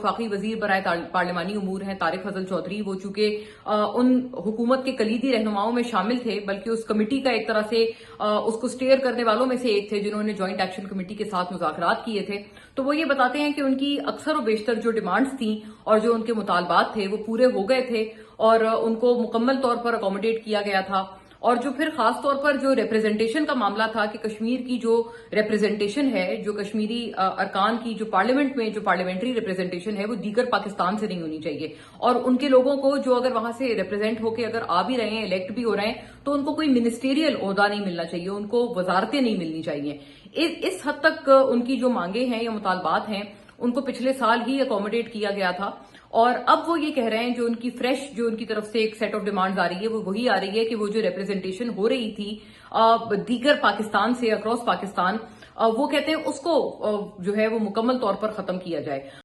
वफाकी वजीर बराए पार्लिमानी उमूर हैं तारिक फजल चौधरी, वो चूंकि उन हुकूमत के कलीदी रहनुमाओं में शामिल थे, बल्कि उस कमेटी का एक तरह से उसको स्टेयर करने वालों में से एक थे जिन्होंने ज्वाइंट एक्शन कमेटी के साथ मुज़ाकरात किए थे। तो वो ये बताते हैं कि उनकी अक्सर और बेशतर जो डिमांड्स थी और जो उनके मुतालबात थे वो पूरे हो गए थे और उनको मुकम्मल तौर पर अकोमोडेट किया गया था। और जो फिर खास तौर पर जो रिप्रेजेंटेशन का मामला था कि कश्मीर की जो रिप्रेजेंटेशन है, जो कश्मीरी अरकान की जो पार्लियामेंट में जो पार्लियामेंट्री रिप्रेजेंटेशन है, वो दीगर पाकिस्तान से नहीं होनी चाहिए। और उनके लोगों को जो अगर वहां से रिप्रेजेंट होकर अगर आ भी रहे हैं, इलेक्ट भी हो रहे हैं, तो उनको कोई मिनिस्टेरियल ओहदा नहीं मिलना चाहिए, उनको वजारतें नहीं मिलनी चाहिए। इस हद तक उनकी जो मांगे हैं या मुतालबात हैं, उनको पिछले साल ही अकोमोडेट किया गया था। और अब वो ये कह रहे हैं, जो उनकी फ्रेश जो उनकी तरफ से एक सेट ऑफ डिमांड्स आ रही है, वो वही आ रही है कि वो जो रिप्रेजेंटेशन हो रही थी दीगर पाकिस्तान से, अक्रॉस पाकिस्तान, वो कहते हैं उसको जो है वो मुकम्मल तौर पर खत्म किया जाए।